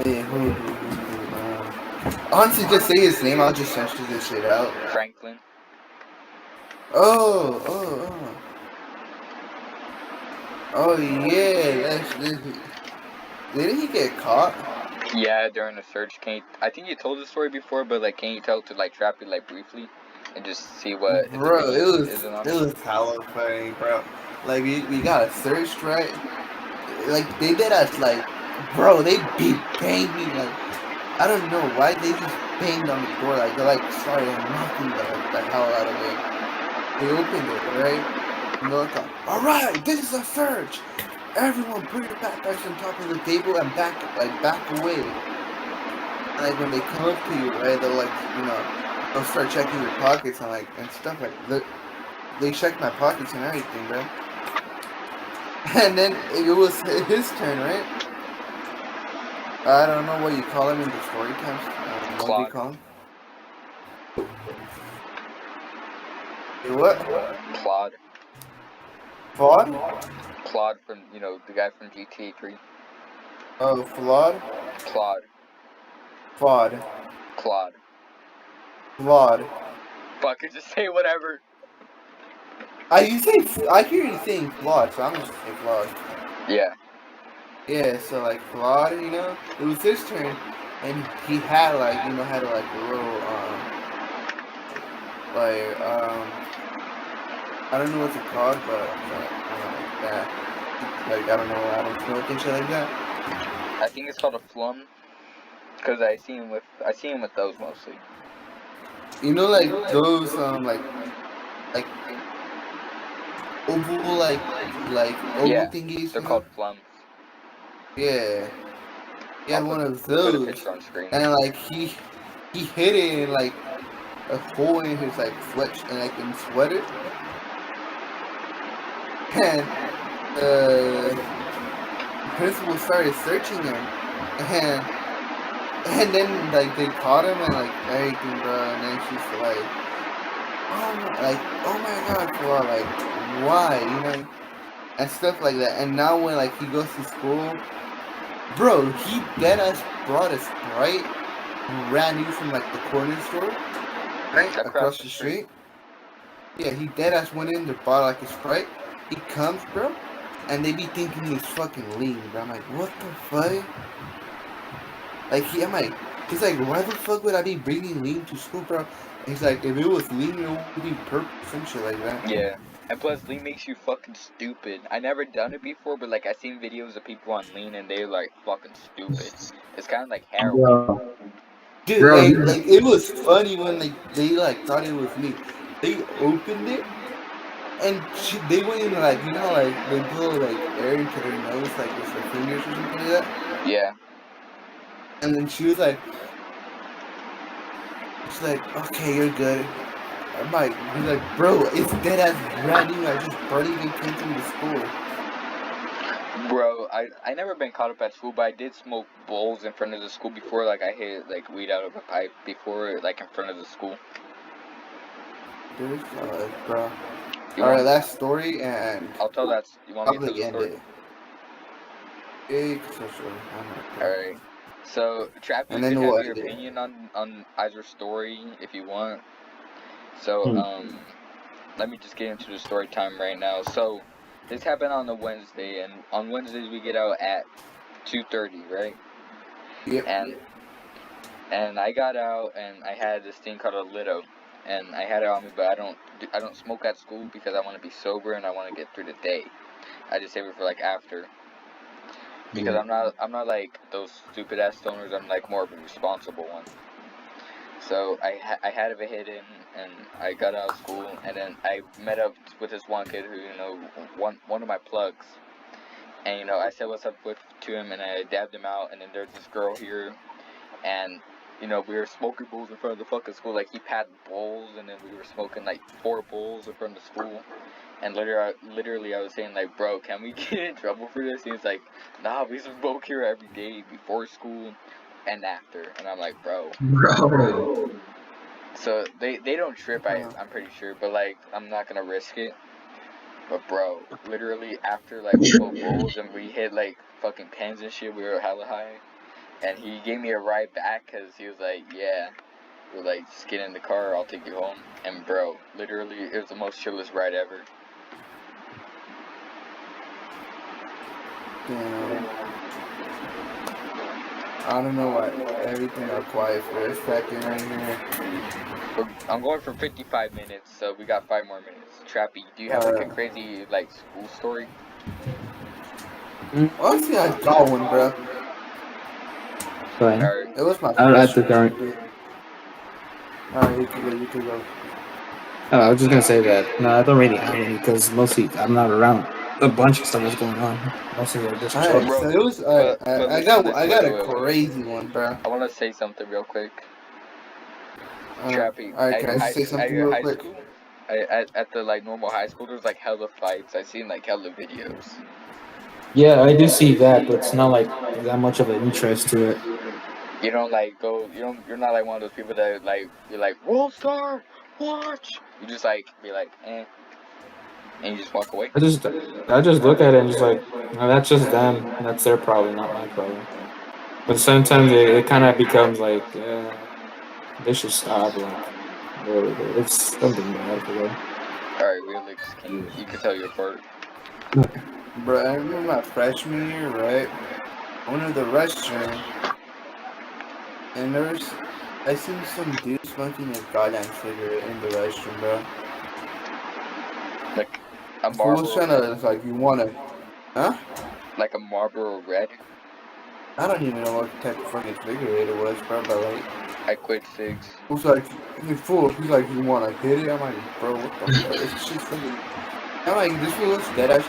Hey, honestly, just say his name, I'll just censor this shit out. Franklin. Oh, oh, oh. Oh yeah, didn't he get caught? Yeah, during the search. I think you told the story before, but like, can you tell to like trap it like briefly, and just see what if the Bro, video is on it it? was hella funny, bro. Like we got a search, right? Like they did us like, bro, they beat banged me like, I don't know why they just banged on the door, like they like started knocking the hell out of it. They opened it, right? And they're like, all right, this is a search. Everyone put your backpacks on top of the table and back away. And like when they come up to you, right, they'll like, they'll start checking your pockets and like and stuff like that. They checked my pockets and everything, bro. And then it was his turn, right? I don't know what you call him in the story times. What do you Claude. call him? What? Claude. Flawed? Claude from the guy from GTA 3. Oh, flawed? Claude. Flawed. Claude. Flawed. Fuck it, just say whatever. I hear you saying flawed, so I'm just gonna say flawed. Yeah. Yeah, so like flawed, it was his turn, and he had like, had like a little I don't know what's it called, but like that. Like I don't know, I don't smoke and shit like that. I think it's called a flum, because I see him with those mostly. Like those like oval oval Yeah, thingies, they're called flums. Yeah. He I'll had put one of a those, picture on screen. and like he hid it in like a hole in his like in sweater, and the principal started searching him, and then like they caught him and like everything, bro, and then she's like, oh my god, bro, like why, and stuff like that. And now when like he goes to school, bro, he dead ass brought a Sprite brand new from like the corner store, right across the street. Yeah, he dead ass went in there, bought like a Sprite. He comes, bro, and they be thinking he's fucking lean, bro. I'm like, what the fuck? Like he's like, why the fuck would I be bringing lean to school, bro? And he's like, if it was lean, it would be purple, some shit like that. Yeah. And plus, lean makes you fucking stupid. I never done it before, but like I seen videos of people on lean and they're like fucking stupid. It's kind of like heroin. Bro, Dude, bro, like it was funny when they like thought it was me. They opened it and they went in like like they blow like air into their nose like with their fingers or something like that. Yeah. And then she's like, okay, you're good. I'm like, he's like, bro, it's dead ass brand new. I just barely even came to the school. Bro, I never been caught up at school, but I did smoke bowls in front of the school before. Like I hit like weed out of a pipe before, like in front of the school. Dude, bro. You Alright, want? last story and I'll tell that. You want me to tell public the end story? it. Yeah, so sure. Alright. So, Trap, you And then can we'll have your end it. opinion on either story if you want. So, let me just get into the story time right now. So, this happened on a Wednesday, and on Wednesdays we get out at 2:30, right? Yep. And I got out, and I had this thing called a Litto, and I had it on me, but I don't smoke at school because I want to be sober and I want to get through the day. I just save it for like after. Because I'm not like those stupid ass stoners. I'm like more of a responsible one. So I had it hidden, and I got out of school, and then I met up with this one kid who one of my plugs, and I said what's up to him, and I dabbed him out, and then there's this girl here, and we were smoking bowls in front of the fucking school. Like he packed bowls, and then we were smoking like 4 bowls in front of the school. And literally, I was saying, like, bro, can we get in trouble for this? And he's like, nah, we smoke here every day before school and after. And I'm like, bro. So they don't trip, I'm pretty sure. But, like, I'm not going to risk it. But, bro, literally, after, like, we smoked bowls and we hit, like, fucking pens and shit, we were hella high. And he gave me a ride back because he was like, yeah. we're like, just get in the car, I'll take you home. And bro, literally, it was the most chillest ride ever. Damn. I don't know why everything got quiet for a second right here. I'm going for 55 minutes, so we got 5 more minutes. Trappy, do you have like a crazy like school story? Honestly, I got one, bro. Go ahead. Alright. It was my I think freshman year. Alright, you can go. Oh, I was just gonna say that. No, I don't really have any because mostly I'm not around. A bunch of stuff was going on. Mostly they're just Alright, chill. so it was. But I listen, got a wait. crazy one, bro. I want to say something real quick. Trappy, Alright, can I say something real quick? school, at the like normal high school, there's like hella fights. I seen like hella videos. Yeah, I do see that, but it's not like that much of an interest to it. You don't like go. You're not like one of those people that like be like, "World Star, watch." You just like be like, eh, and you just walk away. I just look at it and just like, no, that's just them. That's their problem, not my problem. But sometimes it kind of becomes like, they should stop. Like, it's something bad for them. All right, Relix, you can tell your part. Bro, I remember my freshman year, right? I went to the restroom, and I seen some dude smoking a goddamn cigarette in the restroom, bro. Like a Fool was trying Marlboro, to, like, you wanna, huh? like a Marlboro Red. I don't even know what type of fucking cigarette it was, bro, but like, I quit cigs. who's like, hey, fool, he's like, you wanna hit it? I'm like, bro, what the fuck? This shit's fucking. I'm like, this fool was dead ass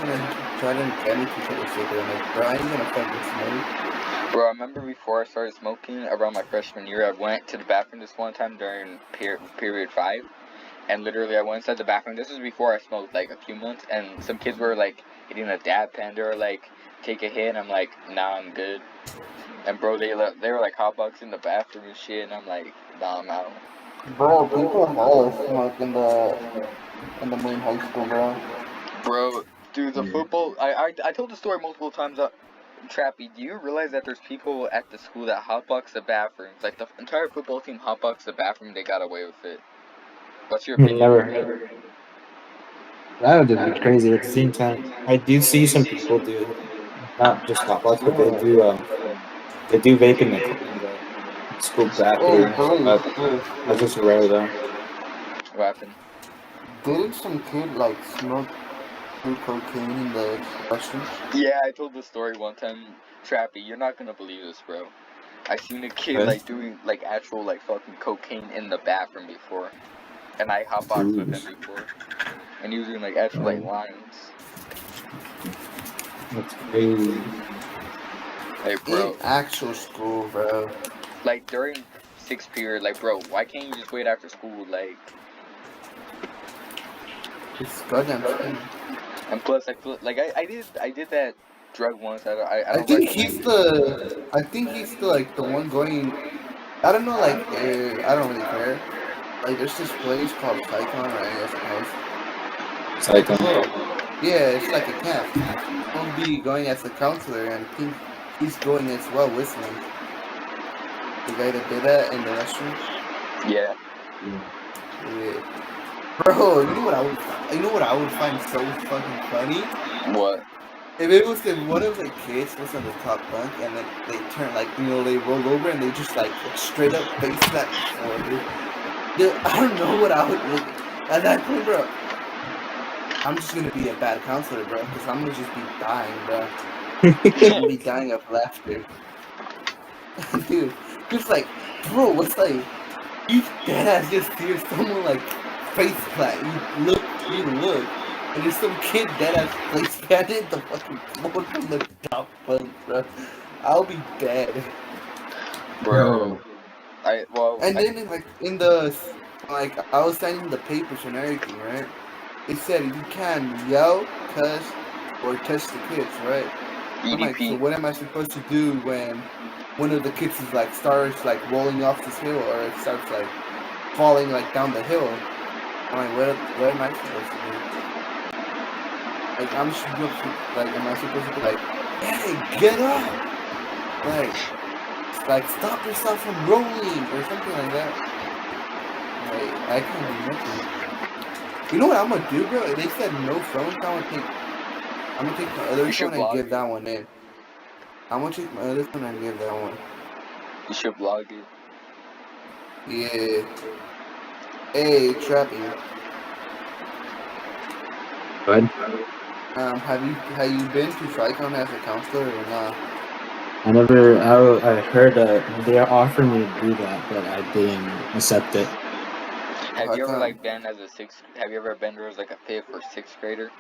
trying to get me to take a cigarette. I'm like, bro, I ain't gonna fucking smoke. Bro, I remember before I started smoking, around my freshman year, I went to the bathroom this one time during period 5, and literally I went inside the bathroom. This was before I smoked, like, a few months, and some kids were, like, hitting a dab pen. They were like, take a hit, and I'm like, nah, I'm good. And bro, they were, like, hotboxing in the bathroom and shit, and I'm like, nah, I'm out. Bro, people hella smoke in the main high school, bro. Bro, dude, the football, I told the story multiple times. Trappy, do you realize that there's people at the school that hotbox the bathrooms? Like, the entire football team hotbox the bathroom, they got away with it. What's your opinion? Never. That would just be crazy. At the same time, I do see some people do not just hotbox, but they do vape in the school bathrooms. That's just rare though. What happened? Didn't some kid like smoke cocaine in the restroom? Yeah, I told this story one time. Trappy, you're not gonna believe this, bro. I seen a kid Okay. like doing like actual like fucking cocaine in the bathroom before, and I hotboxed with him before, and he was doing like actual like lines. That's crazy. Hey, bro. In actual school, bro. Like during 6th period, like, bro, why can't you just wait after school? Like, It's goddamn thing. and plus, I feel like I did that drug once. I think he's the like the one going. I don't know, like I don't really care. Like there's this place called Psychon, right? I suppose. Psycho. Yeah, it's like a camp. He'll be going as a counselor, and I think he's going as well with me. The guy that did that in the restroom. Yeah. Yeah. Bro, you know what I would find so fucking funny? What? If it was if one of the kids was on the top bunk and then they turn like they roll over and they just like straight up face that forward. Dude, I don't know what I would like at that point, bro. I'm just gonna be a bad counselor, bro, because I'm gonna just be dying, bro. I'm gonna be dying of laughter. Dude, just like, bro, what's like, you deadass just hear someone like face plant, you look, and there's some kid deadass face planted the fucking floor from the top bunk, bro. I'll be dead. Bro. And then like in the like I was signing the papers and everything, right? It said you can yell, cuss, or touch the kids, right? I'm like, so what am I supposed to do when one of the kids is like starts like rolling off this hill or it starts like falling like down the hill? I'm like, what am I supposed to do? Like I'm supposed to am I supposed to be like, hey, get up? Like stop yourself from rolling or something like that. I can't remember. You know what I'm gonna do, bro? They said no phones. I'm gonna take my other You should phone and vlog give it. that one in. I'm gonna take my other phone and give that one. You should vlog it. Yeah. Hey, Trappy. But Have you been to Tricon as a counselor or not? I heard they are offering me to do that, but I didn't accept it. Have How you ever come? been as a have you ever been there as like a fifth or sixth grader?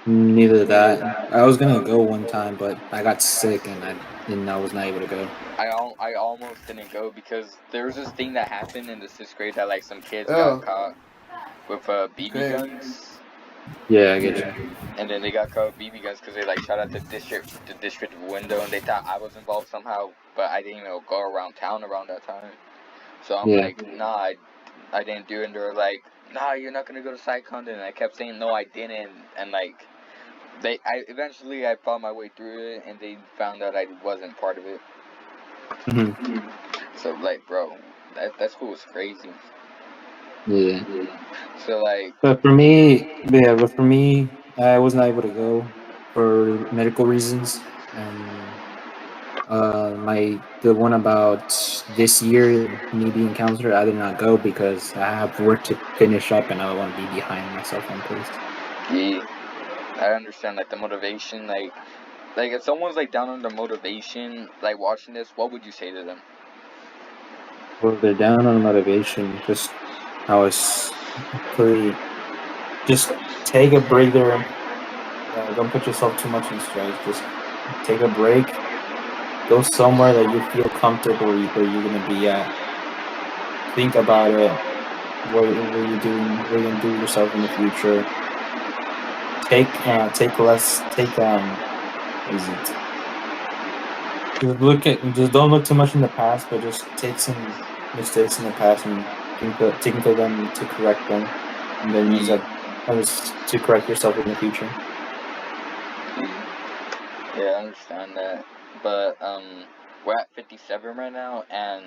Neither that. I was gonna go one time, but I got sick and I was not able to go. I almost didn't go because there was this thing that happened in the sixth grade that like some kids got Oh, caught with BB okay. guns, Yeah, I get you. and then they got caught with BB guns because they like shot at the district window, and they thought I was involved somehow, but I didn't even go around town around that time. So I'm Yeah. like, nah, I didn't do it. And they're like, nah, you're not gonna go to PsyCon. And I kept saying, no, I didn't. And like, eventually I found my way through it, and they found out I wasn't part of it. Hmm. So like, bro, that school was crazy. Yeah. So like, But for me, I was not able to go for medical reasons, and the one about this year, me being counselor, I did not go because I have work to finish up, and I don't want to be behind myself on pace. yeah, I understand like the motivation. Like if someone's like down on their motivation, like watching this, what would you say to them? Well, they're down on motivation. Just I was pretty. Just take a breather. Don't put yourself too much in stress. Just take a break. Go somewhere that you feel comfortable where you're gonna be at. Think about it. What you're doing. What you're gonna do with yourself in the future. Take less. What is it? Just don't look too much in the past, but just take some mistakes in the past and think of them to correct them, and then use that as to correct yourself in the future. Yeah, I understand that. But we're at 57 right now, and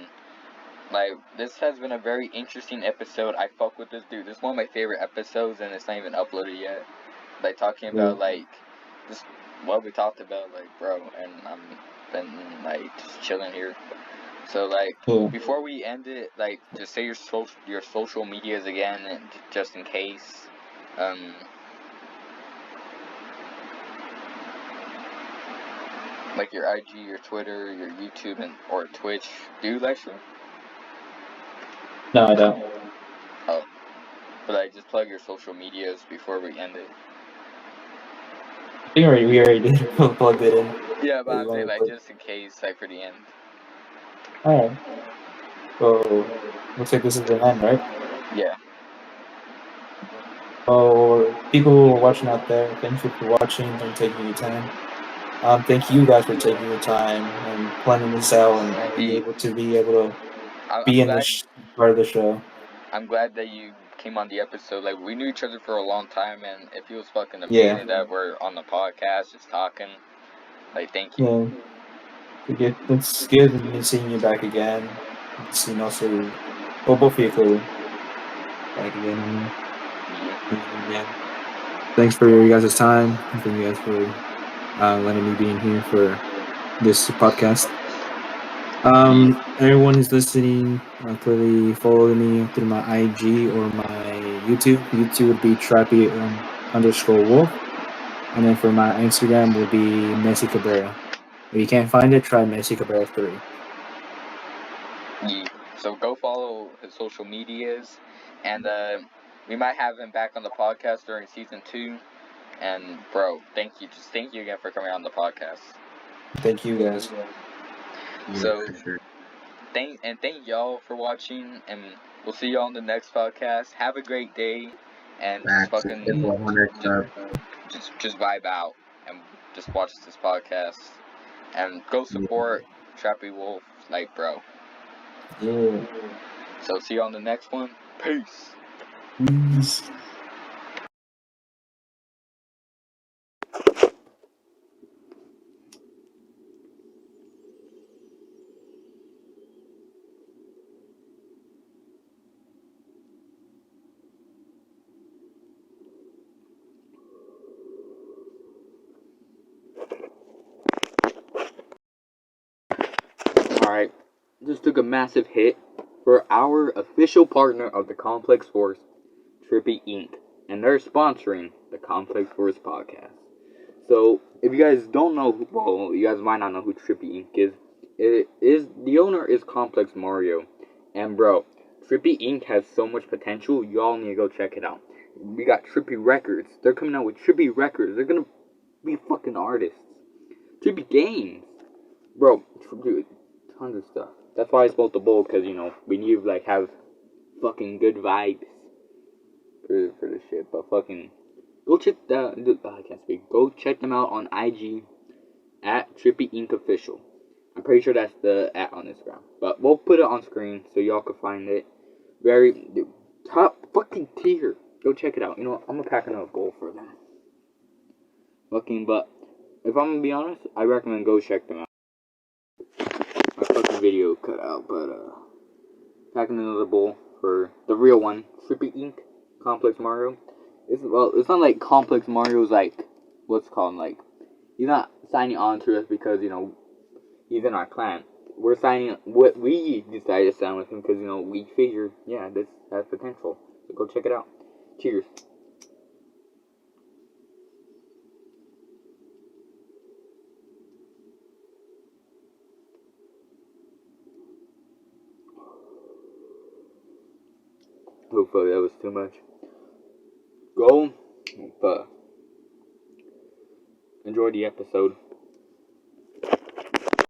like this has been a very interesting episode. I fuck with this dude. This is one of my favorite episodes, and it's not even uploaded yet. Like talking Yeah. about like just what we talked about, like bro, and I'm been like just chilling here. So like Yeah. before we end it, like just say your social medias again, and just in case. Um, like your IG, your Twitter, your YouTube, and or Twitch. Do you lecture? No, I don't. Oh, but I just plug your social medias before we end it. I think we already did plug it in. Yeah, but Or you I'm saying want to like put? just in case, like for the end. All right. So looks like this is the end, right? Yeah. So people who are watching out there, thank you for watching and taking your time. Thank you guys for taking your time and planning this out and being able to be I'm in glad. this part of the show. I'm glad that you came on the episode. Like we knew each other for a long time, and it feels fucking Yeah. amazing that we're on the podcast just talking. Like thank you. Yeah. It's good me seeing you back again. Seeing also, well, both of you clearly back again. I mean, and yeah. Thanks for your guys' time. Thank you guys for letting me be in here for this podcast. Everyone who's listening, clearly follow me through my IG or my YouTube. YouTube would be Trappy underscore Wolf, and then for my Instagram would be Messi Cabrera. If you can't find it, try Messi Cabrera 3. Yeah. So go follow his social medias, and we might have him back on the podcast during season 2. And bro, thank you. Just thank you again for coming on the podcast. Thank you guys. Yeah, So for sure. thank y'all for watching, and we'll see y'all on the next podcast. Have a great day, and just Facts. fucking Hit the 100 sub. just vibe out and just watch this podcast and go support Trappy Wolf, like bro. Yeah. So see you on the next one. Peace. Peace. just took a massive hit for our official partner of the Complexz Force, Trippy Inc. And they're sponsoring the Complexz Force podcast. So, if you guys don't know, well, you guys might not know who Trippy Inc. is. The owner is Complexz Mario. And bro, Trippy Inc. has so much potential, y'all need to go check it out. We got Trippy Records. They're coming out with Trippy Records. They're gonna be fucking artists. Trippy Games. Bro, dude, tons of stuff. That's why I smoked the bowl, because, you know, we need to, like, have fucking good vibes for this shit. But fucking, go check I can't speak. Go check them out on IG at Trippy Inc. Official. I'm pretty sure that's the at on Instagram. But we'll put it on screen so y'all can find it. Top fucking tier. Go check it out. You know what? I'm gonna pack another bowl for them. But if I'm gonna be honest, I recommend go check them out. My fucking video cut out, but packing another bowl for the real one, Trippy Inc. Complexz Mario. It's not like Complexz Mario's like what's it called, like he's not signing on to us because, you know, he's in our clan. We're signing what we decided to sign with him because, you know, we figured, yeah, this has potential. So go check it out. Cheers. Hopefully that was too much. Go, but enjoy the episode.